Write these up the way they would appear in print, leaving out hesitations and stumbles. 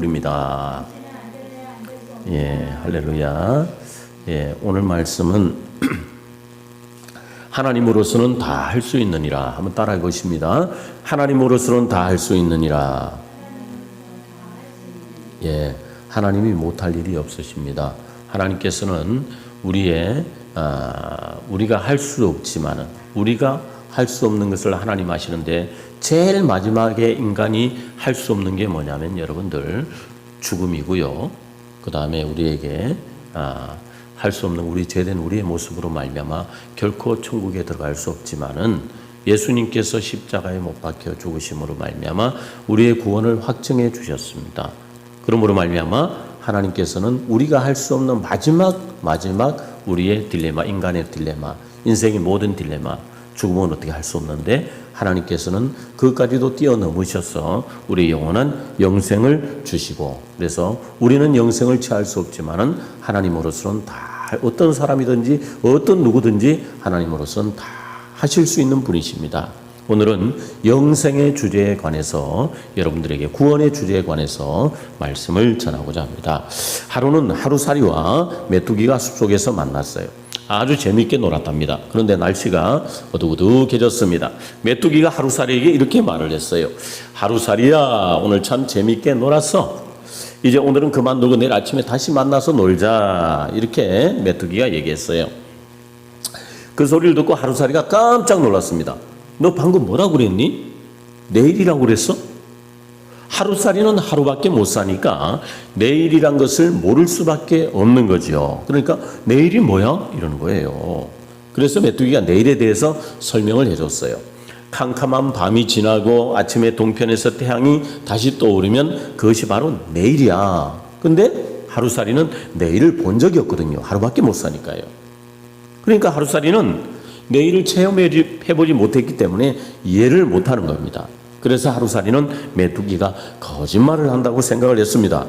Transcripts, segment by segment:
입니다. 예, 할렐루야. 예, 오늘 말씀은 하나님으로서는 다 할 수 있느니라. 한번 따라해 보십니다. 하나님으로서는 다 할 수 있느니라. 예, 하나님이 못할 일이 없으십니다. 하나님께서는 우리가 할 수 없지만은 우리가 할 수 없는 것을 하나님 하시는데 제일 마지막에 인간이 할 수 없는 게 뭐냐면 여러분들 죽음이고요. 그 다음에 우리에게 할 수 없는 우리 죄된 우리의 모습으로 말미암아 결코 천국에 들어갈 수 없지만은 예수님께서 십자가에 못 박혀 죽으심으로 말미암아 우리의 구원을 확증해 주셨습니다. 그러므로 말미암아 하나님께서는 우리가 할 수 없는 마지막 우리의 딜레마, 인간의 딜레마, 인생의 모든 딜레마, 죽음은 어떻게 할 수 없는데 하나님께서는 그것까지도 뛰어넘으셔서 우리의 영원한 영생을 주시고, 그래서 우리는 영생을 취할 수 없지만은 하나님으로서는 다 어떤 사람이든지 어떤 누구든지 하나님으로서는 다 하실 수 있는 분이십니다. 오늘은 영생의 주제에 관해서 여러분들에게 구원의 주제에 관해서 말씀을 전하고자 합니다. 하루는 하루살이와 메뚜기가 숲속에서 만났어요. 아주 재미있게 놀았답니다. 그런데 날씨가 어둑어둑해졌습니다. 메뚜기가 하루살이에게 이렇게 말을 했어요. 하루살이야, 오늘 참 재미있게 놀았어. 이제 오늘은 그만 놀고 내일 아침에 다시 만나서 놀자. 이렇게 메뚜기가 얘기했어요. 그 소리를 듣고 하루살이가 깜짝 놀랐습니다. 너 방금 뭐라고 그랬니? 내일이라고 그랬어? 하루살이는 하루밖에 못 사니까 내일이란 것을 모를 수밖에 없는 거죠. 그러니까 내일이 뭐야? 이러는 거예요. 그래서 메뚜기가 내일에 대해서 설명을 해줬어요. 캄캄한 밤이 지나고 아침에 동편에서 태양이 다시 떠오르면 그것이 바로 내일이야. 근데 하루살이는 내일을 본 적이 없거든요. 하루밖에 못 사니까요. 그러니까 하루살이는 내일을 체험해보지 못했기 때문에 이해를 못하는 겁니다. 그래서 하루살이는 메뚜기가 거짓말을 한다고 생각을 했습니다.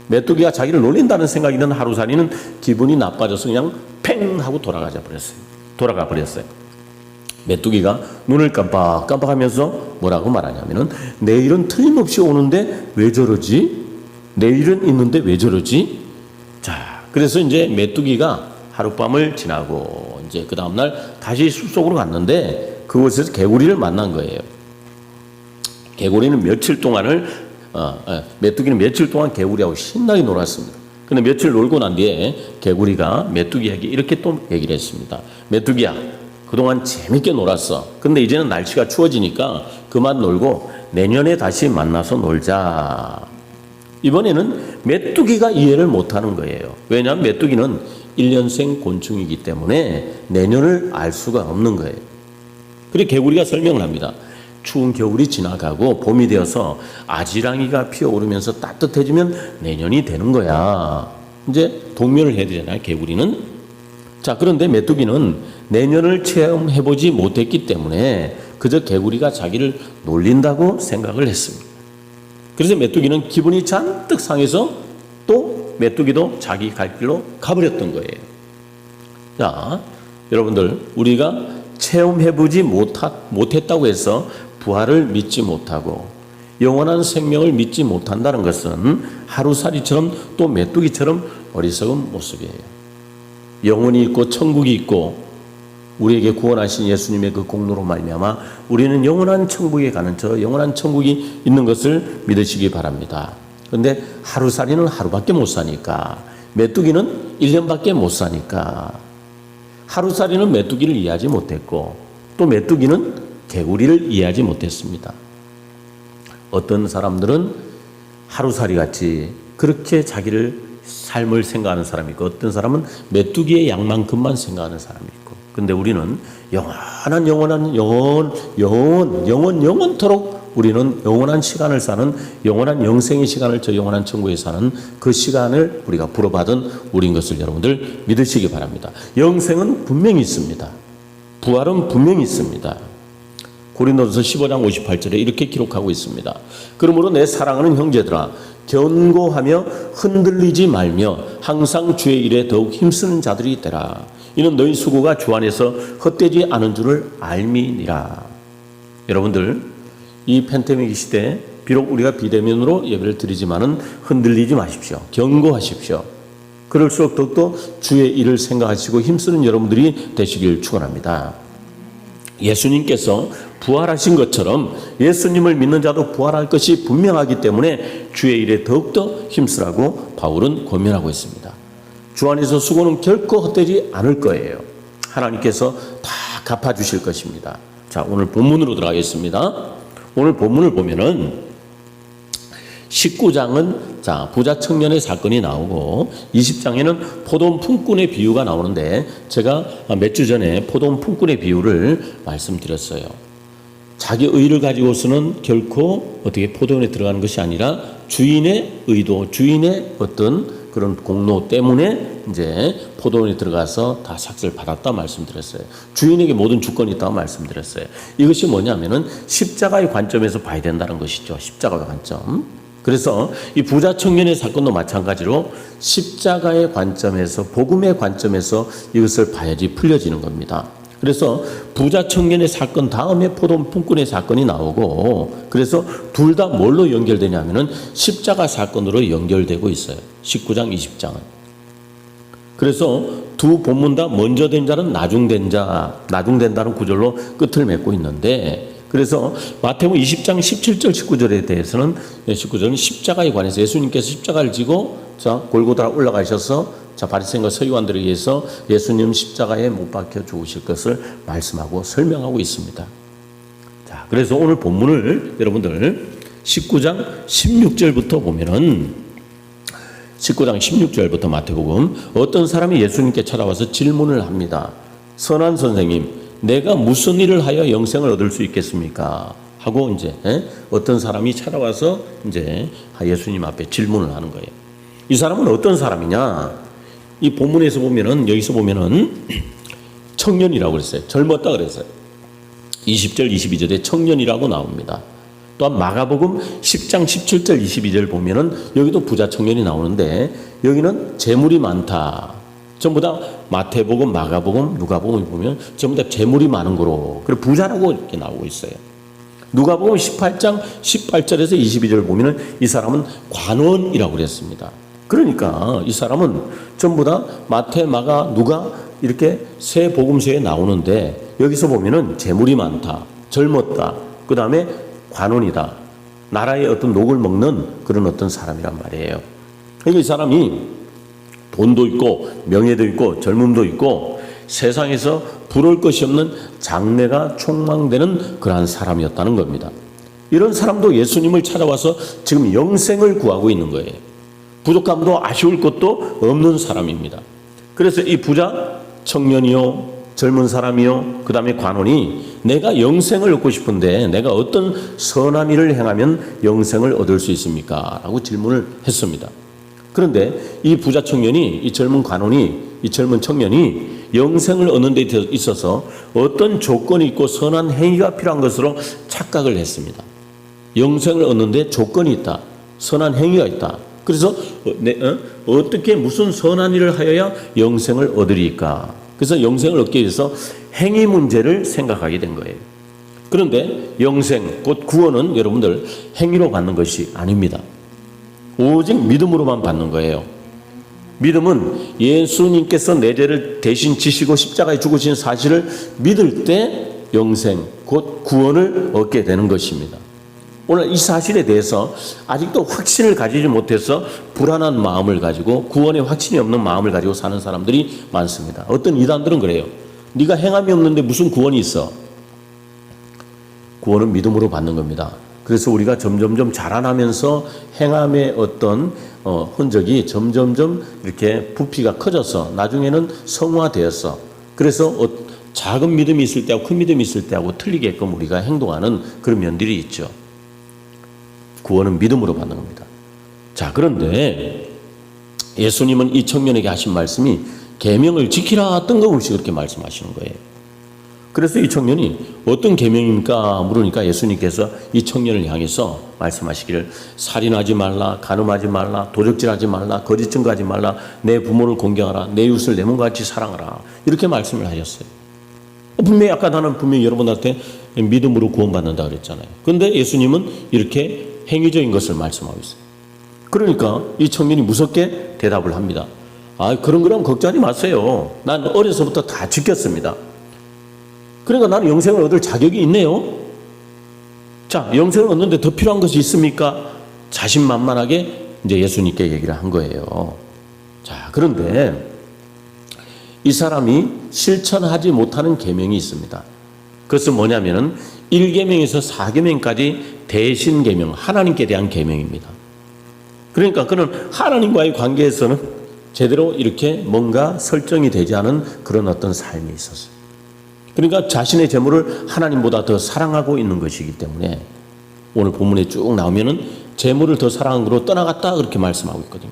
메뚜기가 자기를 놀린다는 생각이 든 하루살이는 기분이 나빠져서 그냥 팽 하고 돌아가 버렸어요. 메뚜기가 눈을 깜빡깜빡하면서 뭐라고 말하냐면은 내일은 틀림없이 오는데 왜 저러지? 내일은 있는데 왜 저러지? 자, 그래서 이제 메뚜기가 하룻밤을 지나고 이제 그 다음날 다시 숲속으로 갔는데 그곳에서 개구리를 만난 거예요. 개구리는 메뚜기는 며칠 동안 개구리하고 신나게 놀았습니다. 근데 며칠 놀고 난 뒤에 개구리가 메뚜기에게 이렇게 또 얘기를 했습니다. 메뚜기야, 그동안 재밌게 놀았어. 근데 이제는 날씨가 추워지니까 그만 놀고 내년에 다시 만나서 놀자. 이번에는 메뚜기가 이해를 못하는 거예요. 왜냐하면 메뚜기는 1년생 곤충이기 때문에 내년을 알 수가 없는 거예요. 그리고 개구리가 설명을 합니다. 추운 겨울이 지나가고 봄이 되어서 아지랑이가 피어오르면서 따뜻해지면 내년이 되는 거야. 이제 동면을 해야 되잖아요, 개구리는. 자, 그런데 메뚜기는 내년을 체험해보지 못했기 때문에 그저 개구리가 자기를 놀린다고 생각을 했습니다. 그래서 메뚜기는 기분이 잔뜩 상해서 또 메뚜기도 자기 갈 길로 가버렸던 거예요. 자, 여러분들, 우리가 체험해보지 못했다고 해서 부활을 믿지 못하고 영원한 생명을 믿지 못한다는 것은 하루살이처럼 또 메뚜기처럼 어리석은 모습이에요. 영혼이 있고 천국이 있고 우리에게 구원하신 예수님의 그 공로로 말미암아 우리는 영원한 천국에 가는 저 영원한 천국이 있는 것을 믿으시기 바랍니다. 그런데 하루살이는 하루밖에 못 사니까, 메뚜기는 1년밖에 못 사니까 하루살이는 메뚜기를 이해하지 못했고 또 메뚜기는 개구리를 이해하지 못했습니다. 어떤 사람들은 하루살이 같이 그렇게 자기를 삶을 생각하는 사람이 있고 어떤 사람은 메뚜기의 양만큼만 생각하는 사람이 있고, 근데 우리는 영원토록 우리는 영원한 시간을 사는 영원한 영생의 시간을 저 영원한 천국에 사는 그 시간을 우리가 불어받은 우리인 것을 여러분들 믿으시기 바랍니다. 영생은 분명히 있습니다. 부활은 분명히 있습니다. 고린도전서 15장 58절에 이렇게 기록하고 있습니다. 그러므로 내 사랑하는 형제들아, 견고하며 흔들리지 말며 항상 주의 일에 더욱 힘쓰는 자들이 되라. 이는 너희 수고가 주 안에서 헛되지 않은 줄을 알미니라. 여러분들, 이 팬데믹 시대에 비록 우리가 비대면으로 예배를 드리지만은 흔들리지 마십시오. 경고하십시오. 그럴수록 더욱더 주의 일을 생각하시고 힘쓰는 여러분들이 되시길 축원합니다. 예수님께서 부활하신 것처럼 예수님을 믿는 자도 부활할 것이 분명하기 때문에 주의 일에 더욱더 힘쓰라고 바울은 권면하고 있습니다. 주 안에서 수고는 결코 헛되지 않을 거예요. 하나님께서 다 갚아주실 것입니다. 자, 오늘 본문으로 들어가겠습니다. 오늘 본문을 보면은 19장은 자, 부자 청년의 사건이 나오고 20장에는 포도원 품꾼의 비유가 나오는데 제가 몇 주 전에 포도원 품꾼의 비유를 말씀드렸어요. 자기 의를 가지고서는 결코 어떻게 포도원에 들어가는 것이 아니라 주인의 의도, 주인의 어떤 그런 공로 때문에 이제 포도원에 들어가서 다 삭스를 받았다 말씀드렸어요. 주인에게 모든 주권이 있다고 말씀드렸어요. 이것이 뭐냐면은 십자가의 관점에서 봐야 된다는 것이죠. 십자가의 관점. 그래서 이 부자 청년의 사건도 마찬가지로 십자가의 관점에서, 복음의 관점에서 이것을 봐야지 풀려지는 겁니다. 그래서 부자 청년의 사건 다음에 포도원 품꾼의 사건이 나오고, 그래서 둘 다 뭘로 연결되냐면은 십자가 사건으로 연결되고 있어요. 19장, 20장은. 그래서 두 본문 다 먼저 된 자는 나중된 자, 나중된다는 구절로 끝을 맺고 있는데, 그래서 마태복음 20장 17절 19절에 대해서는 19절은 십자가에 관해서 예수님께서 십자가를 지고 자 골고다 올라가셔서 자 바리새인과 서기관들에 의해서 예수님 십자가에 못 박혀 죽으실 것을 말씀하고 설명하고 있습니다. 자, 그래서 오늘 본문을 여러분들 19장 16절부터 보면은 19장 16절부터 마태복음 어떤 사람이 예수님께 찾아와서 질문을 합니다. 선한 선생님, 내가 무슨 일을 하여 영생을 얻을 수 있겠습니까? 하고 이제 어떤 사람이 찾아와서 이제 예수님 앞에 질문을 하는 거예요. 이 사람은 어떤 사람이냐? 이 본문에서 보면은 여기서 보면은 청년이라고 그랬어요. 젊었다 그랬어요. 20절 22절에 청년이라고 나옵니다. 또한 마가복음 10장 17절 22절 보면은 여기도 부자 청년이 나오는데 여기는 재물이 많다. 전부 다 마태복음, 마가복음, 누가복음 보면 전부 다 재물이 많은 거로 그리고 부자라고 이렇게 나오고 있어요. 누가복음 18장 18절에서 22절 보면은 이 사람은 관원이라고 그랬습니다. 그러니까 이 사람은 전부 다 마태, 마가, 누가 이렇게 세 복음서에 나오는데 여기서 보면은 재물이 많다, 젊었다, 그 다음에 관원이다, 나라의 어떤 녹을 먹는 그런 어떤 사람이란 말이에요. 그러니까 이 사람이 돈도 있고 명예도 있고 젊음도 있고 세상에서 부러울 것이 없는 장래가 촉망되는 그러한 사람이었다는 겁니다. 이런 사람도 예수님을 찾아와서 지금 영생을 구하고 있는 거예요. 부족함도 아쉬울 것도 없는 사람입니다. 그래서 이 부자 청년이요, 젊은 사람이요, 그 다음에 관원이 내가 영생을 얻고 싶은데 내가 어떤 선한 일을 행하면 영생을 얻을 수 있습니까? 라고 질문을 했습니다. 그런데 이 부자 청년이, 이 젊은 관원이, 이 젊은 청년이 영생을 얻는 데 있어서 어떤 조건이 있고 선한 행위가 필요한 것으로 착각을 했습니다. 영생을 얻는 데 조건이 있다. 선한 행위가 있다. 그래서 어떻게 무슨 선한 일을 하여야 영생을 얻으리까? 그래서 영생을 얻기 위해서 행위 문제를 생각하게 된 거예요. 그런데 영생, 곧 구원은 여러분들 행위로 받는 것이 아닙니다. 오직 믿음으로만 받는 거예요. 믿음은 예수님께서 내 죄를 대신 지시고 십자가에 죽으신 사실을 믿을 때 영생, 곧 구원을 얻게 되는 것입니다. 오늘 이 사실에 대해서 아직도 확신을 가지지 못해서 불안한 마음을 가지고 구원에 확신이 없는 마음을 가지고 사는 사람들이 많습니다. 어떤 이단들은 그래요. 네가 행함이 없는데 무슨 구원이 있어? 구원은 믿음으로 받는 겁니다. 그래서 우리가 점점점 자라나면서 행함의 어떤 흔적이 점점점 이렇게 부피가 커져서 나중에는 성화되어서 그래서 작은 믿음이 있을 때하고 큰 믿음이 있을 때하고 틀리게끔 우리가 행동하는 그런 면들이 있죠. 구원은 믿음으로 받는 겁니다. 자, 그런데 예수님은 이 청년에게 하신 말씀이 계명을 지키라 뜬금없이 그렇게 말씀하시는 거예요. 그래서 이 청년이 어떤 계명입니까? 물으니까 예수님께서 이 청년을 향해서 말씀하시기를 살인하지 말라, 간음하지 말라, 도적질하지 말라, 거짓 증거하지 말라, 내 부모를 공경하라, 내 이웃을 내 몸과 같이 사랑하라. 이렇게 말씀을 하셨어요. 분명히 아까 나는 분명히 여러분한테 믿음으로 구원받는다 그랬잖아요. 그런데 예수님은 이렇게 행위적인 것을 말씀하고 있어요. 그러니까 이 청년이 무섭게 대답을 합니다. 그런 거라면 걱정하지 마세요. 난 어려서부터 다 지켰습니다. 그러니까 나는 영생을 얻을 자격이 있네요. 자, 영생을 얻는데 더 필요한 것이 있습니까? 자신만만하게 이제 예수님께 얘기를 한 거예요. 자, 그런데 이 사람이 실천하지 못하는 계명이 있습니다. 그것은 뭐냐면은 1계명에서 4계명까지 대신 계명, 하나님께 대한 계명입니다. 그러니까 그는 하나님과의 관계에서는 제대로 이렇게 뭔가 설정이 되지 않은 그런 어떤 삶이 있었어요. 그러니까 자신의 재물을 하나님보다 더 사랑하고 있는 것이기 때문에 오늘 본문에 쭉 나오면은 재물을 더 사랑한 거로 떠나갔다 그렇게 말씀하고 있거든요.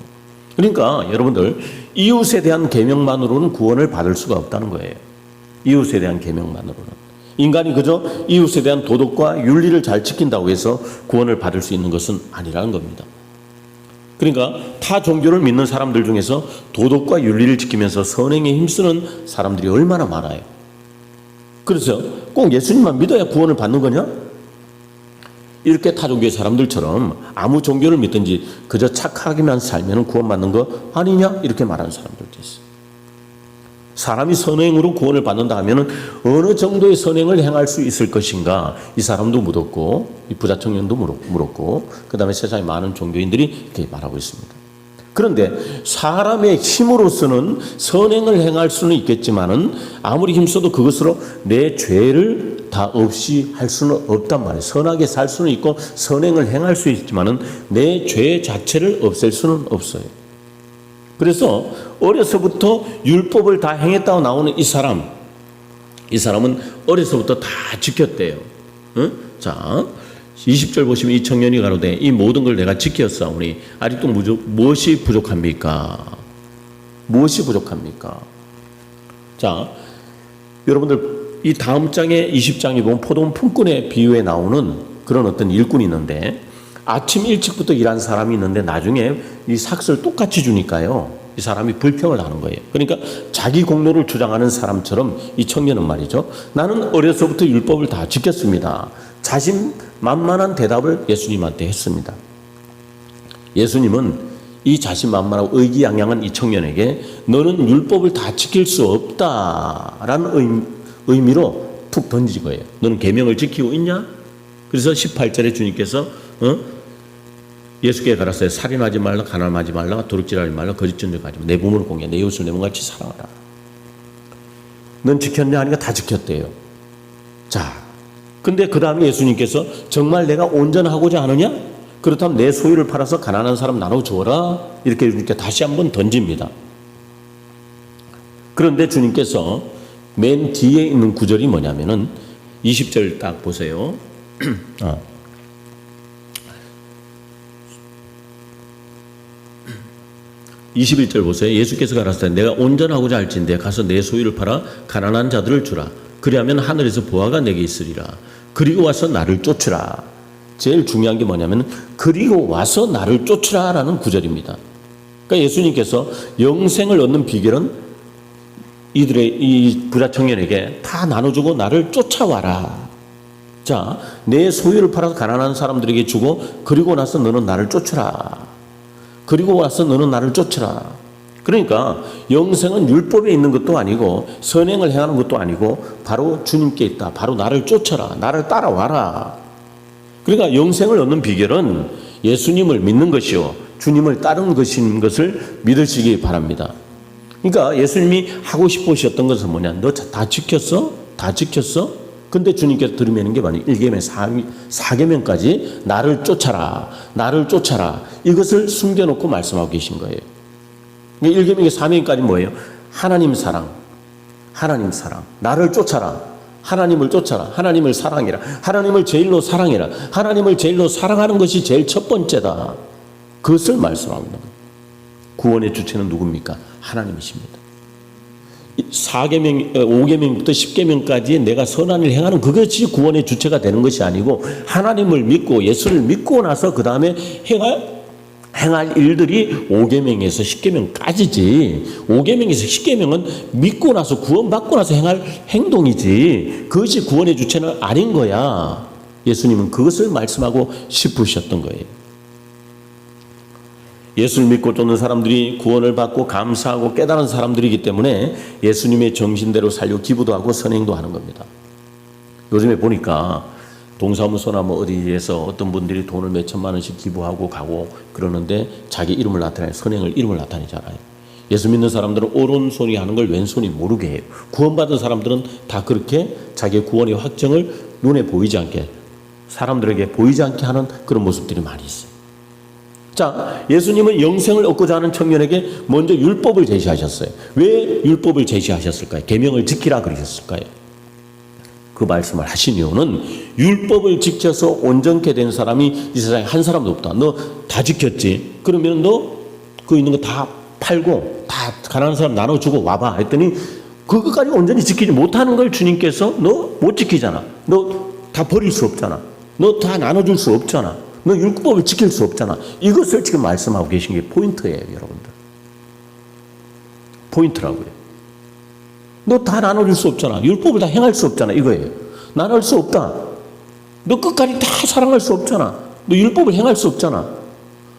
그러니까 여러분들 이웃에 대한 계명만으로는 구원을 받을 수가 없다는 거예요. 이웃에 대한 계명만으로는. 인간이 그저 이웃에 대한 도덕과 윤리를 잘 지킨다고 해서 구원을 받을 수 있는 것은 아니라는 겁니다. 그러니까 타 종교를 믿는 사람들 중에서 도덕과 윤리를 지키면서 선행에 힘쓰는 사람들이 얼마나 많아요. 그래서 꼭 예수님만 믿어야 구원을 받는 거냐? 이렇게 타 종교의 사람들처럼 아무 종교를 믿든지 그저 착하게만 살면 구원받는 거 아니냐? 이렇게 말하는 사람들도 있어요. 사람이 선행으로 구원을 받는다 하면 어느 정도의 선행을 행할 수 있을 것인가? 이 사람도 묻었고 이 부자 청년도 물었고 그 다음에 세상에 많은 종교인들이 이렇게 말하고 있습니다. 그런데 사람의 힘으로서는 선행을 행할 수는 있겠지만은 아무리 힘써도 그것으로 내 죄를 다 없이 할 수는 없단 말이에요. 선하게 살 수는 있고 선행을 행할 수 있지만은 내 죄 자체를 없앨 수는 없어요. 그래서 어려서부터 율법을 다 행했다고 나오는 이 사람은 어려서부터 다 지켰대요. 자, 20절 보시면 이 청년이 가로되 이 모든 걸 내가 지켰사오니 아직도 무엇이 부족합니까? 무엇이 부족합니까? 자, 여러분들 이 다음 장에 20장에 보면 포도원 품꾼의 비유에 나오는 그런 어떤 일꾼이 있는데 아침 일찍부터 일한 사람이 있는데 나중에 이 삭스를 똑같이 주니까요. 이 사람이 불평을 하는 거예요. 그러니까 자기 공로를 주장하는 사람처럼 이 청년은 말이죠. 나는 어려서부터 율법을 다 지켰습니다. 자신만만한 대답을 예수님한테 했습니다. 예수님은 이 자신만만하고 의기양양한 이 청년에게 너는 율법을 다 지킬 수 없다라는 의미로 툭 던진 거예요. 너는 계명을 지키고 있냐? 그래서 18절에 주님께서 예수께 가라사대 살인하지 말라, 가늠하지 말라, 도둑질하지 말라, 거짓 증언하지 말라, 내 부모를 공개, 내 이웃을 내 몸같이 사랑하라. 넌 지켰냐 하니까 다 지켰대요. 자, 근데 그 다음에 예수님께서 정말 내가 온전하고자 하느냐? 그렇다면 내 소유를 팔아서 가난한 사람 나눠 주어라. 이렇게 주님께 다시 한번 던집니다. 그런데 주님께서 맨 뒤에 있는 구절이 뭐냐면은 20절 딱 보세요. 21절 보세요. 예수께서 가라사대 내가 온전하고자 할진대 가서 내 소유를 팔아 가난한 자들을 주라. 그리하면 하늘에서 보화가 내게 있으리라. 그리고 와서 나를 쫓으라. 제일 중요한 게 뭐냐면 그리고 와서 나를 쫓으라라는 구절입니다. 그러니까 예수님께서 영생을 얻는 비결은 이들의 이 부자 청년에게 다 나눠주고 나를 쫓아와라. 자, 내 소유를 팔아서 가난한 사람들에게 주고 그리고 나서 너는 나를 쫓으라. 그리고 와서 너는 나를 쫓으라. 그러니까 영생은 율법에 있는 것도 아니고 선행을 행하는 것도 아니고 바로 주님께 있다. 바로 나를 쫓아라. 나를 따라와라. 그러니까 영생을 얻는 비결은 예수님을 믿는 것이요 주님을 따르는 것인 것을 믿으시기 바랍니다. 그러니까 예수님이 하고 싶으셨던 것은 뭐냐? 너 다 지켰어? 다 지켰어? 근데 주님께서 들으면 게 뭐냐? 1계명, 4계명까지 나를 쫓아라. 나를 쫓아라. 이것을 숨겨놓고 말씀하고 계신 거예요. 1계명의 4계명까지 뭐예요? 하나님 사랑. 하나님 사랑. 나를 쫓아라. 하나님을 쫓아라. 하나님을 사랑해라. 하나님을 제일로 사랑해라. 하나님을 제일로 사랑하는 것이 제일 첫 번째다. 그것을 말씀하고 있는 거예요. 구원의 주체는 누굽니까? 하나님이십니다. 4계명, 5계명부터 10계명까지 내가 선한을 행하는 그것이 구원의 주체가 되는 것이 아니고 하나님을 믿고 예수를 믿고 나서 그 다음에 행할 일들이 5계명에서 10계명까지지 5계명에서 10계명은 믿고 나서 구원받고 나서 행할 행동이지 그것이 구원의 주체는 아닌 거야. 예수님은 그것을 말씀하고 싶으셨던 거예요. 예수를 믿고 쫓는 사람들이 구원을 받고 감사하고 깨달은 사람들이기 때문에 예수님의 정신대로 살려 기부도 하고 선행도 하는 겁니다. 요즘에 보니까 동사무소나 뭐 어디에서 어떤 분들이 돈을 몇 천만 원씩 기부하고 가고 그러는데 자기 이름을 나타내요. 선행을 이름을 나타내잖아요. 예수 믿는 사람들은 오른손이 하는 걸 왼손이 모르게 해요. 구원받은 사람들은 다 그렇게 자기의 구원의 확정을 눈에 보이지 않게, 사람들에게 보이지 않게 하는 그런 모습들이 많이 있어요. 자, 예수님은 영생을 얻고자 하는 청년에게 먼저 율법을 제시하셨어요. 왜 율법을 제시하셨을까요? 계명을 지키라 그러셨을까요? 그 말씀을 하신 이유는 율법을 지켜서 온전케 된 사람이 이 세상에 한 사람도 없다. 너 다 지켰지? 그러면 너 그 있는 거 다 팔고 다 가난한 사람 나눠주고 와봐 했더니 그것까지 온전히 지키지 못하는 걸 주님께서 너 못 지키잖아. 너 다 버릴 수 없잖아. 너 다 나눠줄 수 없잖아. 너 율법을 지킬 수 없잖아. 이것을 지금 말씀하고 계신 게 포인트예요, 여러분들. 포인트라고요. 너 다 나눠줄 수 없잖아. 율법을 다 행할 수 없잖아. 이거예요. 나눌 수 없다. 너 끝까지 다 사랑할 수 없잖아. 너 율법을 행할 수 없잖아.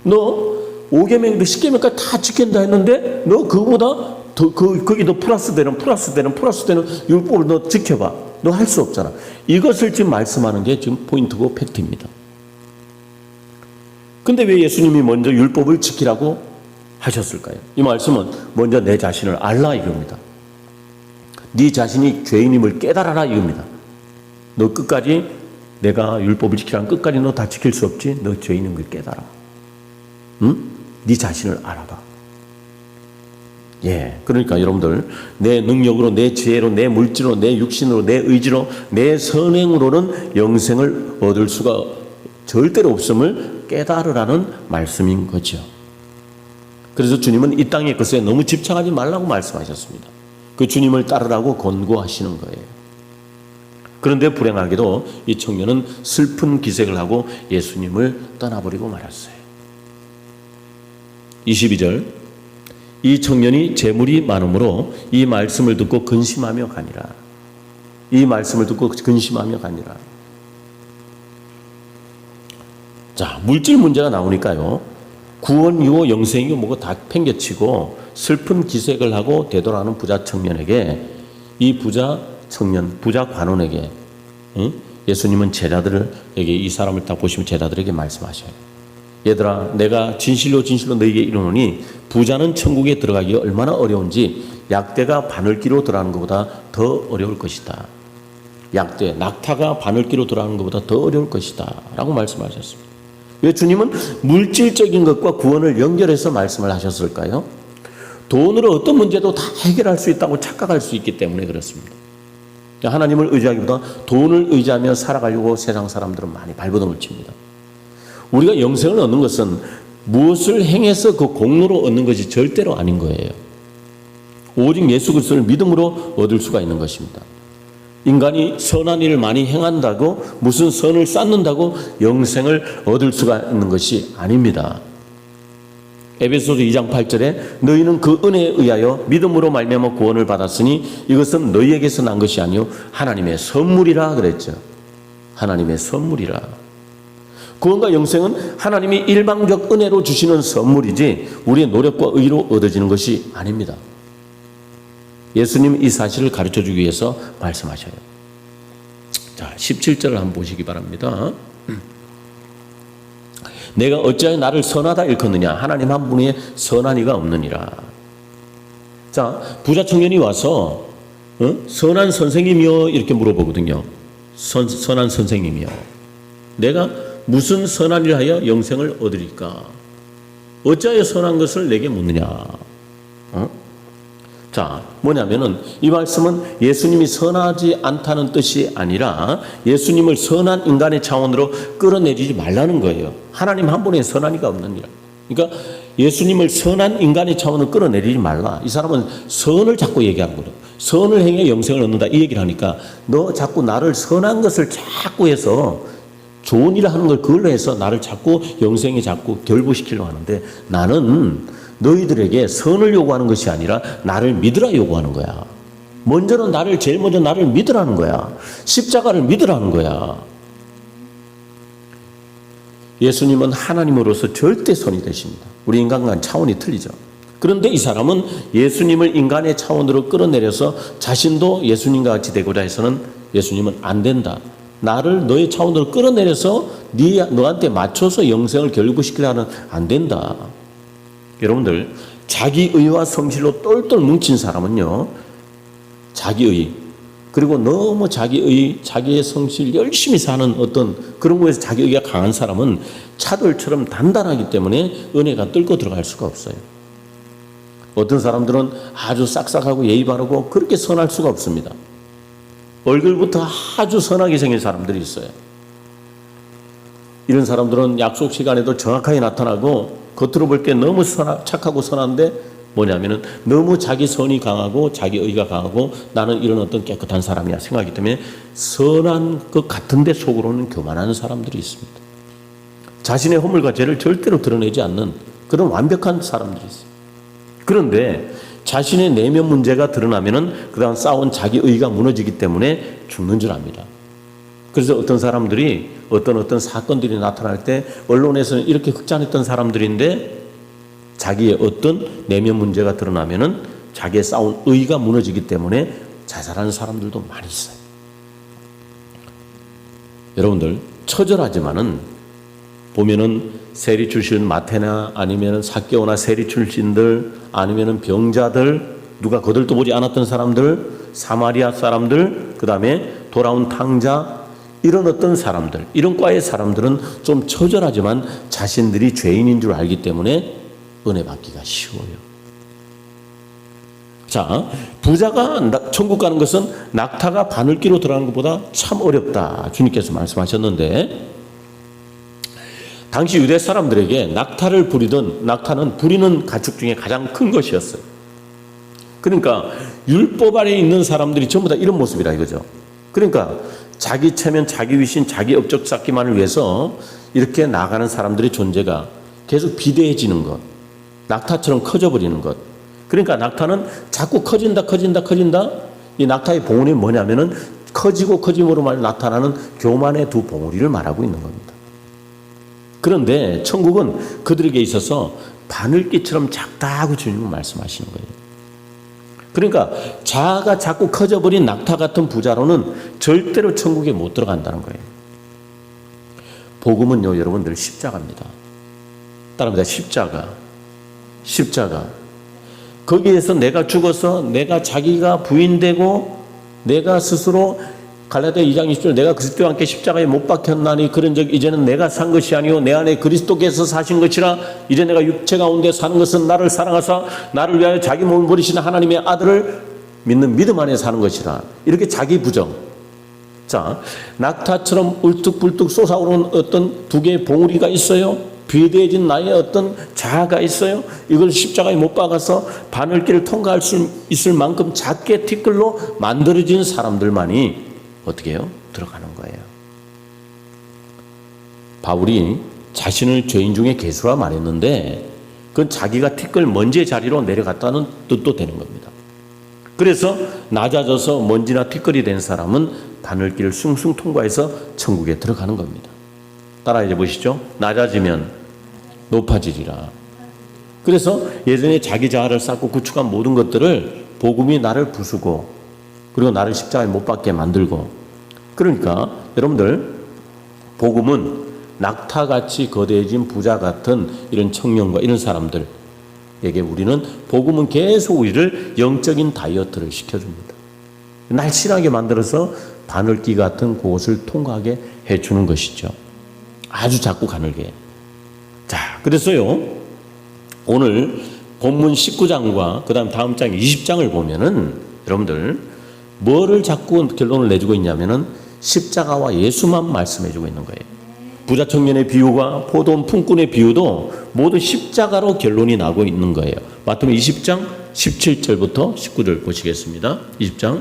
너 5계명도 10계명까지 다 지킨다 했는데 너 그거보다 거기 너 플러스 되는 율법을 너 지켜봐. 너 할 수 없잖아. 이것을 지금 말씀하는 게 지금 포인트고 팩트입니다. 근데 왜 예수님이 먼저 율법을 지키라고 하셨을까요? 이 말씀은 먼저 내 자신을 알라 이겁니다. 네 자신이 죄인임을 깨달아라 이겁니다. 너 끝까지 내가 율법을 지키라면 끝까지 너 다 지킬 수 없지. 너 죄인인 걸 깨달아. 응? 네 자신을 알아봐. 예, 그러니까 여러분들 내 능력으로, 내 지혜로, 내 물질로, 내 육신으로, 내 의지로, 내 선행으로는 영생을 얻을 수가 절대로 없음을 깨달으라는 말씀인 거죠. 그래서 주님은 이 땅의 것에 너무 집착하지 말라고 말씀하셨습니다. 그 주님을 따르라고 권고하시는 거예요. 그런데 불행하게도 이 청년은 슬픈 기색을 하고 예수님을 떠나버리고 말았어요. 22절, 이 청년이 재물이 많으므로 이 말씀을 듣고 근심하며 가니라. 이 말씀을 듣고 근심하며 가니라. 자, 물질 문제가 나오니까요. 구원이고 영생이고 뭐고 다 팽개치고 슬픈 기색을 하고 되돌아가는 부자 청년에게, 이 부자 청년, 부자 관원에게 예수님은 제자들에게, 이 사람을 딱 보시면 제자들에게 말씀하셔요. 얘들아, 내가 진실로 너희에게 이르노니 부자는 천국에 들어가기가 얼마나 어려운지 약대가 바늘기로 들어가는 것보다 더 어려울 것이다. 약대, 낙타가 바늘기로 들어가는 것보다 더 어려울 것이다 라고 말씀하셨습니다. 왜 주님은 물질적인 것과 구원을 연결해서 말씀을 하셨을까요? 돈으로 어떤 문제도 다 해결할 수 있다고 착각할 수 있기 때문에 그렇습니다. 하나님을 의지하기보다 돈을 의지하며 살아가려고 세상 사람들은 많이 발버둥을 칩니다. 우리가 영생을 얻는 것은 무엇을 행해서 그 공로로 얻는 것이 절대로 아닌 거예요. 오직 예수 그리스도를 믿음으로 얻을 수가 있는 것입니다. 인간이 선한 일을 많이 행한다고, 무슨 선을 쌓는다고 영생을 얻을 수가 있는 것이 아닙니다. 에베소서 2장 8절에 너희는 그 은혜에 의하여 믿음으로 말미암아 구원을 받았으니 이것은 너희에게서 난 것이 아니요 하나님의 선물이라 그랬죠. 하나님의 선물이라. 구원과 영생은 하나님이 일방적 은혜로 주시는 선물이지 우리의 노력과 의로 얻어지는 것이 아닙니다. 예수님 이 사실을 가르쳐주기 위해서 말씀하셔요. 자, 17절을 한번 보시기 바랍니다. 내가 어찌하여 나를 선하다 일컫느냐? 하나님 한 분의 선한 이가 없느니라. 자, 부자 청년이 와서 선한 선생님이여 이렇게 물어보거든요. 선한 선생님이여, 내가 무슨 선한 일을 하여 영생을 얻으리까? 어찌하여 선한 것을 내게 묻느냐? 자, 뭐냐면은 이 말씀은 예수님이 선하지 않다는 뜻이 아니라 예수님을 선한 인간의 차원으로 끌어내리지 말라는 거예요. 하나님 한 분의 선한 이가 없느니라. 그러니까 예수님을 선한 인간의 차원으로 끌어내리지 말라. 이 사람은 선을 자꾸 얘기하는 거예요. 선을 행해 영생을 얻는다 이 얘기를 하니까 너 자꾸 나를 선한 것을 자꾸 해서 좋은 일을 하는 걸 그걸로 해서 나를 자꾸 영생에 자꾸 결부시키려고 하는데, 나는 너희들에게 선을 요구하는 것이 아니라 나를 믿으라 요구하는 거야. 제일 먼저 나를 믿으라는 거야. 십자가를 믿으라는 거야. 예수님은 하나님으로서 절대 선이 되십니다. 우리 인간과는 차원이 틀리죠. 그런데 이 사람은 예수님을 인간의 차원으로 끌어내려서 자신도 예수님과 같이 되고자 해서는 예수님은 안 된다. 나를 너의 차원으로 끌어내려서 너한테 맞춰서 영생을 결부시키려는 안 된다. 여러분들, 자기의와 성실로 똘똘 뭉친 사람은요, 자기의, 그리고 너무 자기의 성실 열심히 사는 어떤 그런 거에서 자기의가 강한 사람은 차돌처럼 단단하기 때문에 은혜가 뚫고 들어갈 수가 없어요. 어떤 사람들은 아주 싹싹하고 예의 바르고 그렇게 선할 수가 없습니다. 얼굴부터 아주 선하게 생긴 사람들이 있어요. 이런 사람들은 약속 시간에도 정확하게 나타나고 겉으로 볼 게 너무 착하고 선한데 뭐냐면은 너무 자기 선이 강하고 자기 의가 강하고 나는 이런 어떤 깨끗한 사람이야 생각하기 때문에 선한 것 같은데 속으로는 교만한 사람들이 있습니다. 자신의 허물과 죄를 절대로 드러내지 않는 그런 완벽한 사람들이 있어요. 그런데 자신의 내면 문제가 드러나면은 그다음 쌓은 자기 의가 무너지기 때문에 죽는 줄 압니다. 그래서 어떤 사람들이 어떤 사건들이 나타날 때 언론에서는 이렇게 극찬했던 사람들인데 자기의 어떤 내면 문제가 드러나면은 자기의 쌓은 의가 무너지기 때문에 자살하는 사람들도 많이 있어요. 여러분들, 처절하지만은 보면은 세리 출신 마태나 아니면은 삭개오나 세리 출신들 아니면은 병자들 누가 거들떠 보지 않았던 사람들 사마리아 사람들 그 다음에 돌아온 탕자 이런 어떤 사람들 이런 과의 사람들은 좀 처절하지만 자신들이 죄인인 줄 알기 때문에 은혜 받기가 쉬워요. 자, 부자가 천국 가는 것은 낙타가 바늘기로 들어가는 것보다 참 어렵다 주님께서 말씀하셨는데 당시 유대 사람들에게 낙타는 부리는 가축 중에 가장 큰 것이었어요. 그러니까 율법 아래에 있는 사람들이 전부 다 이런 모습이라 이거죠. 그러니까 자기 체면, 자기 위신, 자기 업적 쌓기만을 위해서 이렇게 나가는 사람들의 존재가 계속 비대해지는 것, 낙타처럼 커져버리는 것. 그러니까 낙타는 자꾸 커진다. 이 낙타의 봉우리 뭐냐면은 커지고 커짐으로 나타나는 교만의 두 봉우리를 말하고 있는 겁니다. 그런데 천국은 그들에게 있어서 바늘기처럼 작다고 주님은 말씀하시는 거예요. 그러니까 자아가 자꾸 커져버린 낙타 같은 부자로는 절대로 천국에 못 들어간다는 거예요. 복음은요, 여러분들 십자가입니다. 따라합니다. 십자가. 거기에서 내가 죽어서 내가 자기가 부인되고 내가 스스로 갈라디아 2장 20절 내가 그리스도와 함께 십자가에 못 박혔나니 그런즉 이제는 내가 산 것이 아니요 내 안에 그리스도께서 사신 것이라 이제 내가 육체 가운데 사는 것은 나를 사랑하사 나를 위하여 자기 몸을 버리신 하나님의 아들을 믿는 믿음 안에 사는 것이라. 이렇게 자기 부정. 자, 낙타처럼 울뚝불뚝 솟아오르는 어떤 두 개의 봉우리가 있어요. 비대해진 나의 어떤 자아가 있어요. 이걸 십자가에 못 박아서 바늘길을 통과할 수 있을 만큼 작게 티끌로 만들어진 사람들만이 어떻게 해요? 들어가는 거예요. 바울이 자신을 죄인 중에 괴수라 말했는데 그건 자기가 티끌 먼지의 자리로 내려갔다는 뜻도 되는 겁니다. 그래서 낮아져서 먼지나 티끌이 된 사람은 바늘길을 숭숭 통과해서 천국에 들어가는 겁니다. 따라해 보시죠. 낮아지면 높아지리라. 그래서 예전에 자기 자아를 쌓고 구축한 모든 것들을 복음이 나를 부수고 그리고 나를 십자가에 못 박게 만들고. 그러니까 여러분들 복음은 낙타같이 거대해진 부자 같은 이런 청년과 이런 사람들에게 우리는 복음은 계속 우리를 영적인 다이어트를 시켜줍니다. 날씬하게 만들어서 바늘기 같은 그것을 통과하게 해주는 것이죠. 아주 작고 가늘게. 자, 그래서요 오늘 본문 19장과 그 다음 장 20장을 보면은 여러분들 뭐를 자꾸 결론을 내주고 있냐면은 십자가와 예수만 말씀해주고 있는 거예요. 부자 청년의 비유와 포도원 품꾼의 비유도 모두 십자가로 결론이 나고 있는 거예요. 마태복음 20장 17절부터 19절 보시겠습니다. 20장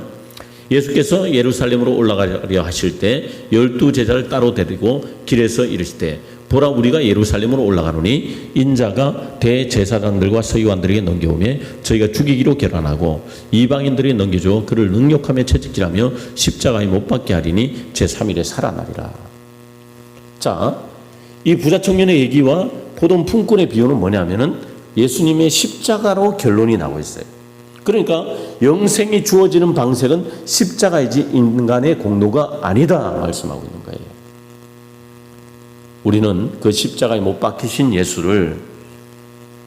예수께서 예루살렘으로 올라가려 하실 때 12제자를 따로 데리고 길에서 이르시되 보라 우리가 예루살렘으로 올라가노니 인자가 대제사장들과 서기관들에게 넘겨오매 저희가 죽이기로 결단하고 이방인들이 넘겨줘 그를 능욕하며 채찍질하며 십자가에 못 박게 하리니 제3일에 살아나리라. 자, 이 부자 청년의 얘기와 포도원 품꾼의 비유는 뭐냐면은 예수님의 십자가로 결론이 나고 있어요. 그러니까 영생이 주어지는 방식은 십자가이지 인간의 공로가 아니다 말씀하고 있는 거예요. 우리는 그 십자가에 못 박히신 예수를,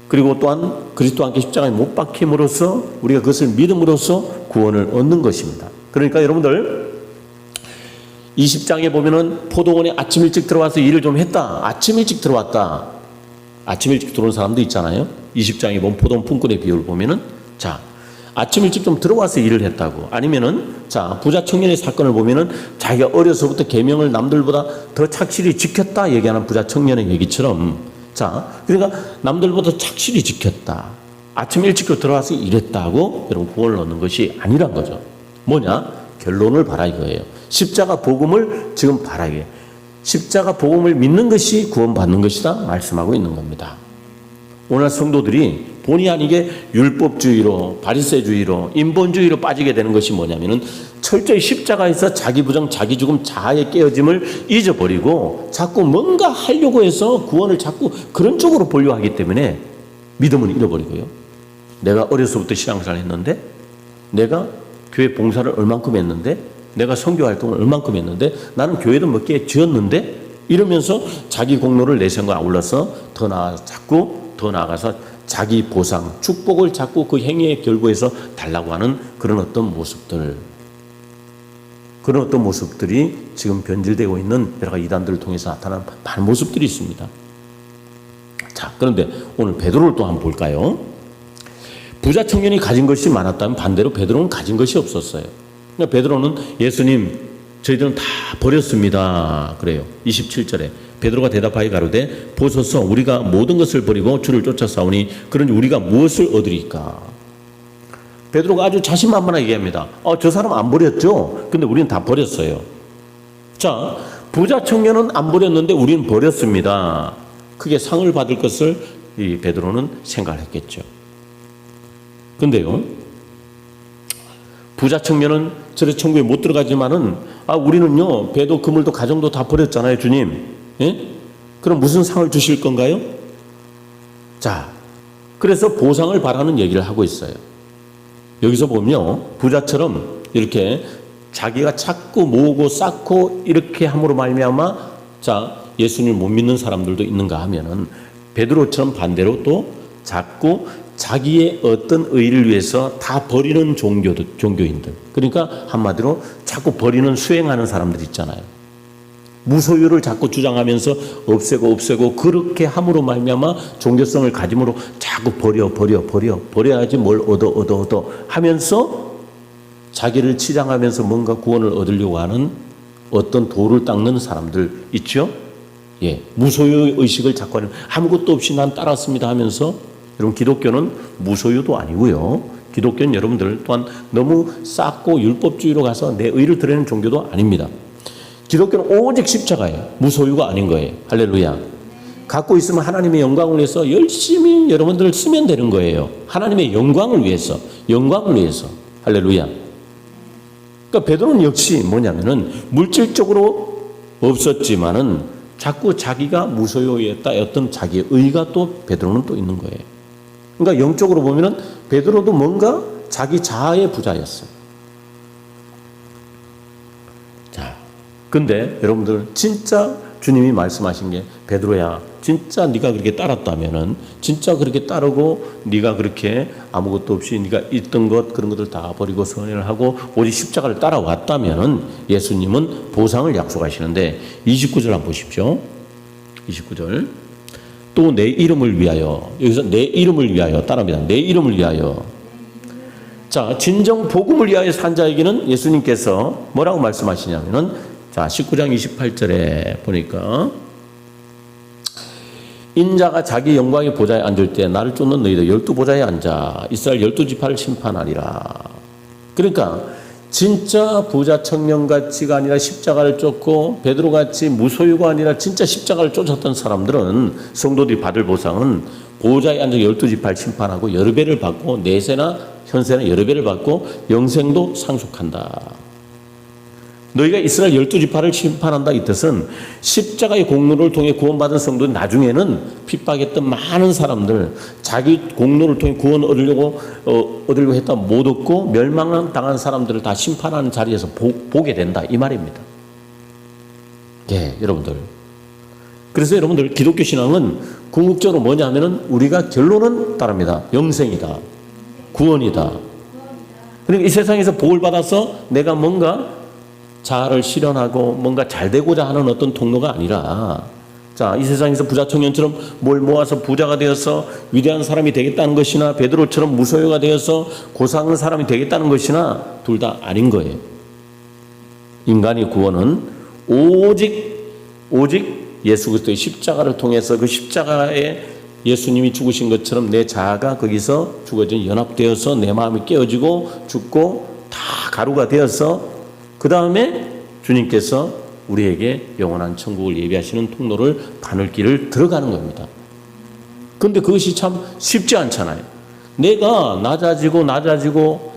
그리고 또한 그리스도와 함께 십자가에 못 박힘으로써 우리가 그것을 믿음으로써 구원을 얻는 것입니다. 그러니까 여러분들 20장에 보면은 포도원에 아침 일찍 들어와서 일을 좀 했다. 아침 일찍 들어왔다. 아침 일찍 들어온 사람도 있잖아요. 20장에 보면 포도원 품꾼의 비유를 보면은, 자, 아침 일찍 좀 들어와서 일을 했다고. 아니면은, 자, 부자 청년의 사건을 보면은 자기가 어려서부터 계명을 남들보다 더 착실히 지켰다 얘기하는 부자 청년의 얘기처럼, 자, 그러니까 남들보다 착실히 지켰다. 아침 일찍 들어와서 일했다고 여러분 구원을 얻는 것이 아니란 거죠. 뭐냐? 결론을 봐라 이거예요. 십자가 복음을 지금 봐라 이게. 십자가 복음을 믿는 것이 구원받는 것이다 말씀하고 있는 겁니다. 오늘 성도들이 본의 아니게 율법주의로, 바리새주의로, 인본주의로 빠지게 되는 것이 뭐냐면은 철저히 십자가에서 자기 부정, 자기 죽음, 자아의 깨어짐을 잊어버리고 자꾸 뭔가 하려고 해서 구원을 자꾸 그런 쪽으로 보려 하기 때문에 믿음을 잃어버리고요. 내가 어려서부터 신앙생활을 했는데, 내가 교회 봉사를 얼만큼 했는데, 내가 선교 활동을 얼만큼 했는데, 나는 교회도 몇 개 지었는데, 이러면서 자기 공로를 내세운 거 아울러서 자꾸 더 나아가서 자기 보상, 축복을 자꾸 그 행위의 결과에서 달라고 하는 그런 어떤 모습들이 지금 변질되고 있는 여러 가지 이단들을 통해서 나타나는 많은 모습들이 있습니다. 자, 그런데 오늘 베드로를 또 한번 볼까요? 부자 청년이 가진 것이 많았다면 반대로 베드로는 가진 것이 없었어요. 그러니까 베드로는 예수님, 저희들은 다 버렸습니다. 그래요. 27절에 베드로가 대답하여 가로되 보소서 우리가 모든 것을 버리고 주를 쫓아 싸우니 그러니 우리가 무엇을 얻으리까? 베드로가 아주 자신만만하게 얘기합니다. 저 사람 안 버렸죠? 근데 우리는 다 버렸어요. 자, 부자 청년은 안 버렸는데 우리는 버렸습니다. 크게 상을 받을 것을 이 베드로는 생각을 했겠죠. 근데요, 부자 청년은 저래 천국에 못 들어가지만은 우리는요 배도 그물도 가정도 다 버렸잖아요, 주님. 예? 그럼 무슨 상을 주실 건가요? 자, 그래서 보상을 바라는 얘기를 하고 있어요. 여기서 보면요, 부자처럼 이렇게 자기가 찾고 모으고 쌓고 이렇게 함으로 말미암아 자 예수님을 못 믿는 사람들도 있는가 하면은 베드로처럼 반대로 또 자꾸 자기의 어떤 의를 위해서 다 버리는 종교인들, 그러니까 한마디로 자꾸 버리는 수행하는 사람들 있잖아요. 무소유를 자꾸 주장하면서 없애고 그렇게 함으로 말미암아 종교성을 가짐으로 자꾸 버려야지 뭘 얻어 하면서 자기를 치장하면서 뭔가 구원을 얻으려고 하는 어떤 도를 닦는 사람들 있죠. 예, 무소유 의식을 자꾸 하는, 아무것도 없이 난 따랐습니다 하면서, 여러분 기독교는 무소유도 아니고요. 기독교는 여러분들 또한 너무 쌓고 율법주의로 가서 내 의를 드리는 종교도 아닙니다. 기독교는 오직 십자가예요. 무소유가 아닌 거예요. 할렐루야. 갖고 있으면 하나님의 영광을 위해서 열심히 여러분들을 쓰면 되는 거예요. 하나님의 영광을 위해서. 할렐루야. 그러니까 베드로는 역시 뭐냐면은 물질적으로 없었지만은 자꾸 자기가 무소유였다 어떤 자기의 의가 또 베드로는 또 있는 거예요. 그러니까 영적으로 보면은 베드로도 뭔가 자기 자아의 부자였어요. 근데 여러분들 진짜 주님이 말씀하신 게, 베드로야 진짜 네가 그렇게 따랐다면은, 진짜 그렇게 따르고 네가 그렇게 아무것도 없이 네가 있던 것 그런 것들 다 버리고 선회를 하고 오직 십자가를 따라왔다면은 예수님은 보상을 약속하시는데 29절 한번 보십시오. 29절 또 내 이름을 위하여, 여기서 내 이름을 위하여 따라합니다. 내 이름을 위하여. 자, 진정 복음을 위하여 산 자에게는 예수님께서 뭐라고 말씀하시냐면은, 자, 19장 28절에 보니까 인자가 자기 영광의 보좌에 앉을 때 나를 쫓는 너희도 12보좌에 앉아 이스라엘 12지파를 심판하리라. 그러니까 진짜 부자 청년같이가 아니라 십자가를 쫓고 베드로같이 무소유가 아니라 진짜 십자가를 쫓았던 사람들은, 성도들이 받을 보상은 보좌에 앉아 12지파를 심판하고 여러 배를 받고, 내세나 현세나 여러 배를 받고 영생도 상속한다. 너희가 이스라엘 12지파를 심판한다 이 뜻은 십자가의 공로를 통해 구원받은 성도는 나중에는 핍박했던 많은 사람들, 자기 공로를 통해 구원 얻으려고 했다 못 얻고 멸망당한 사람들을 다 심판하는 자리에서 보게 된다 이 말입니다. 예, 여러분들. 그래서 여러분들 기독교 신앙은 궁극적으로 뭐냐면은 우리가 결론은 따릅니다. 영생이다. 구원이다. 그러니까 이 세상에서 복을 받아서 내가 뭔가 자아를 실현하고 뭔가 잘 되고자 하는 어떤 통로가 아니라, 자, 이 세상에서 부자 청년처럼 뭘 모아서 부자가 되어서 위대한 사람이 되겠다는 것이나 베드로처럼 무소유가 되어서 고상한 사람이 되겠다는 것이나 둘 다 아닌 거예요. 인간의 구원은 오직 예수 그리스도의 십자가를 통해서 그 십자가에 예수님이 죽으신 것처럼 내 자아가 거기서 죽어져 연합되어서 내 마음이 깨어지고 죽고 다 가루가 되어서 그 다음에 주님께서 우리에게 영원한 천국을 예비하시는 통로를 바늘길을 들어가는 겁니다. 그런데 그것이 참 쉽지 않잖아요. 내가 낮아지고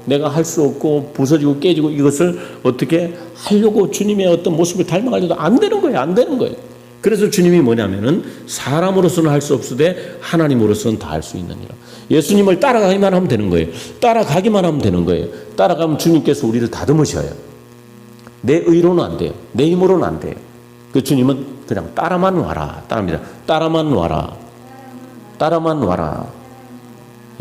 내가 할 수 없고 부서지고 깨지고 이것을 어떻게 하려고 주님의 어떤 모습을 닮아가려도 안 되는 거예요. 그래서 주님이 뭐냐면은 사람으로서는 할 수 없으되 하나님으로서는 다 할 수 있느니라. 예수님을 따라가기만 하면 되는 거예요. 따라가기만 하면 되는 거예요. 따라가면 주님께서 우리를 다듬으셔요. 내 의로는 안 돼요. 내 힘으로는 안 돼요. 그 주님은 그냥 따라만 와라. 따릅니다. 따라만 와라.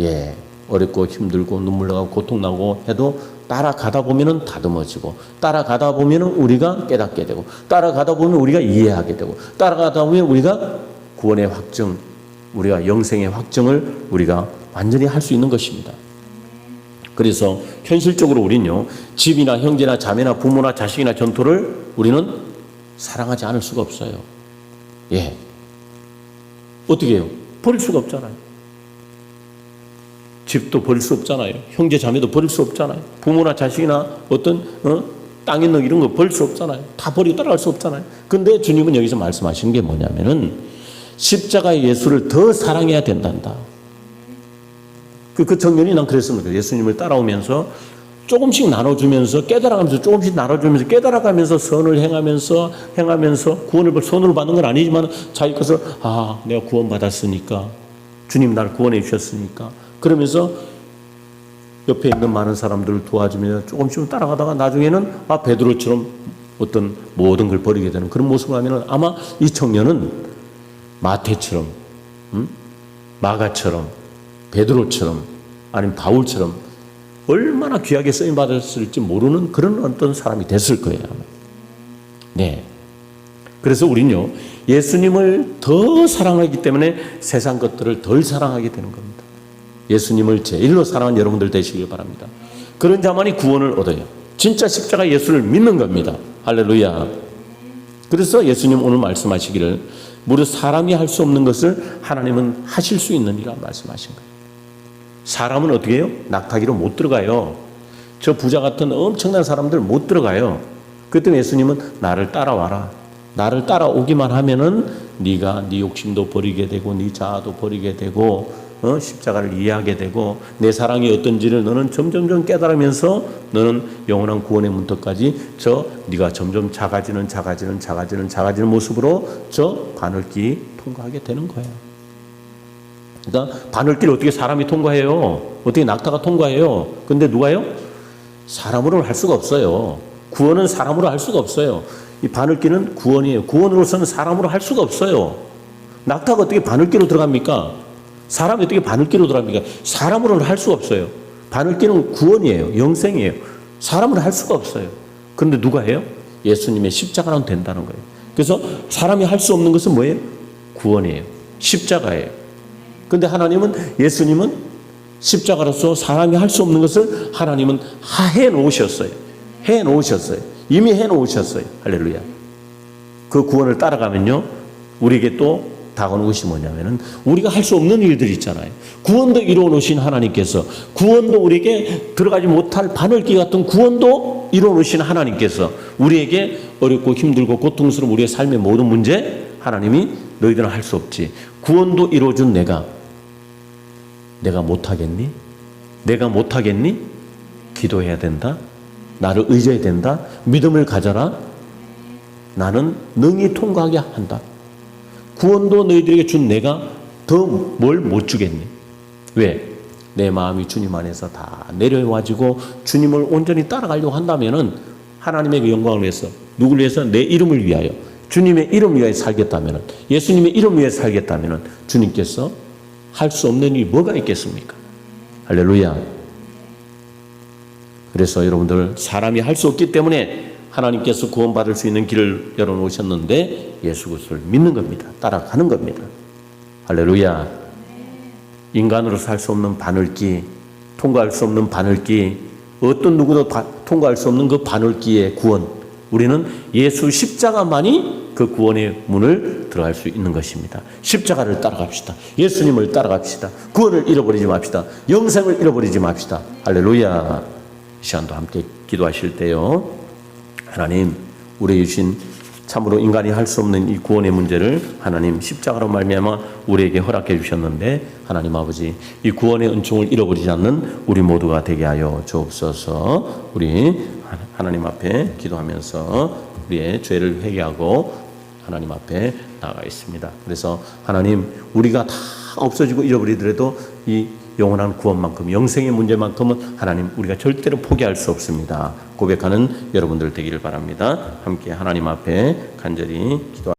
예. 어렵고 힘들고 눈물 나고 고통 나고 해도 따라가다 보면은 다듬어지고, 따라가다 보면은 우리가 깨닫게 되고, 따라가다 보면 우리가 이해하게 되고, 따라가다 보면 우리가 구원의 확정, 우리가 영생의 확정을 우리가 완전히 할 수 있는 것입니다. 그래서 현실적으로 우리는요, 집이나 형제나 자매나 부모나 자식이나 전토를 우리는 사랑하지 않을 수가 없어요. 예. 어떻게 해요? 버릴 수가 없잖아요. 집도 버릴 수 없잖아요. 형제 자매도 버릴 수 없잖아요. 부모나 자식이나 어떤 땅 있는 이런 거 버릴 수 없잖아요. 다 버리고 따라갈 수 없잖아요. 근데 주님은 여기서 말씀하시는 게 뭐냐면은 십자가의 예수를 더 사랑해야 된단다. 그 청년이 난 그랬습니다. 예수님을 따라오면서 조금씩 나눠주면서 깨달아가면서 조금씩 나눠주면서 깨달아가면서 선을 행하면서 구원을 손으로 받는 건 아니지만 자기 것을 내가 구원받았으니까 주님 날 구원해 주셨으니까 그러면서 옆에 있는 많은 사람들을 도와주며 조금씩 따라가다가 나중에는 베드로처럼 어떤 모든 걸 버리게 되는 그런 모습을 하면 아마 이 청년은 마태처럼 마가처럼 베드로처럼 아니면 바울처럼 얼마나 귀하게 쓰임받았을지 모르는 그런 어떤 사람이 됐을 거예요. 네. 그래서 우리는요, 예수님을 더 사랑하기 때문에 세상 것들을 덜 사랑하게 되는 겁니다. 예수님을 제일로 사랑하는 여러분들 되시길 바랍니다. 그런 자만이 구원을 얻어요. 진짜 십자가 예수를 믿는 겁니다. 할렐루야. 그래서 예수님 오늘 말씀하시기를 무릇 사람이 할 수 없는 것을 하나님은 하실 수 있느니라 말씀하신 거예요. 사람은 어떻게 해요? 낙타기로 못 들어가요. 저 부자 같은 엄청난 사람들 못 들어가요. 그때 예수님은 나를 따라와라. 나를 따라오기만 하면은 네가 네 욕심도 버리게 되고 네 자아도 버리게 되고 십자가를 이해하게 되고 내 사랑이 어떤지를 너는 점점점 깨달으면서 너는 영원한 구원의 문턱까지 네가 점점 작아지는 모습으로 저 바늘길 통과하게 되는 거예요. 그러니까 바늘길 어떻게 사람이 통과해요? 어떻게 낙타가 통과해요? 근데 누가요? 사람으로는 할 수가 없어요. 구원은 사람으로 할 수가 없어요. 이 바늘길은 구원이에요. 구원으로서는 사람으로 할 수가 없어요. 낙타가 어떻게 바늘길로 들어갑니까? 사람이 어떻게 바늘길로 들어갑니까? 사람으로는 할 수가 없어요. 바늘길은 구원이에요. 영생이에요. 사람으로 할 수가 없어요. 그런데 누가 해요? 예수님의 십자가로 된다는 거예요. 그래서 사람이 할 수 없는 것은 뭐예요? 구원이에요. 십자가예요. 그런데 예수님은 십자가로서 사람이 할 수 없는 것을 하나님은 해놓으셨어요. 이미 해놓으셨어요. 할렐루야. 그 구원을 따라가면요, 우리에게 또 다가오는 것이 뭐냐면은 우리가 할 수 없는 일들이 있잖아요. 구원도 이루어 놓으신 하나님께서, 구원도 우리에게 들어가지 못할 바늘길 같은 구원도 이루어 놓으신 하나님께서 우리에게 어렵고 힘들고 고통스러운 우리의 삶의 모든 문제 하나님이 너희들은 할 수 없지. 구원도 이루어준 내가 못하겠니? 기도해야 된다. 나를 의지해야 된다. 믿음을 가져라. 나는 능히 통과하게 한다. 구원도 너희들에게 준 내가 더 뭘 못 주겠니? 왜? 내 마음이 주님 안에서 다 내려와지고 주님을 온전히 따라가려고 한다면은 하나님의 그 영광을 위해서, 누구를 위해서? 내 이름을 위하여, 주님의 이름 위하여 살겠다면은, 예수님의 이름 위하여 살겠다면은 주님께서 할 수 없는 일이 뭐가 있겠습니까? 할렐루야. 그래서 여러분들, 사람이 할 수 없기 때문에 하나님께서 구원받을 수 있는 길을 열어놓으셨는데 예수 그리스도를 믿는 겁니다. 따라가는 겁니다. 할렐루야. 인간으로서 할 수 없는 바늘기, 통과할 수 없는 바늘기, 어떤 누구도 통과할 수 없는 그 바늘기의 구원, 우리는 예수 십자가만이 그 구원의 문을 들어갈 수 있는 것입니다. 십자가를 따라갑시다. 예수님을 따라갑시다. 구원을 잃어버리지 맙시다. 영생을 잃어버리지 맙시다. 할렐루야. 이 시간도 함께 기도하실 때요, 하나님, 우리에게 주신 참으로 인간이 할 수 없는 이 구원의 문제를 하나님 십자가로 말미암아 우리에게 허락해 주셨는데, 하나님 아버지, 이 구원의 은총을 잃어버리지 않는 우리 모두가 되게 하여 주옵소서. 우리 하나님 앞에 기도하면서 우리의 죄를 회개하고 하나님 앞에 나아가 있습니다. 그래서 하나님, 우리가 다 없어지고 잃어버리더라도 이 영원한 구원만큼, 영생의 문제만큼은 하나님 우리가 절대로 포기할 수 없습니다. 고백하는 여러분들 되기를 바랍니다. 함께 하나님 앞에 간절히 기도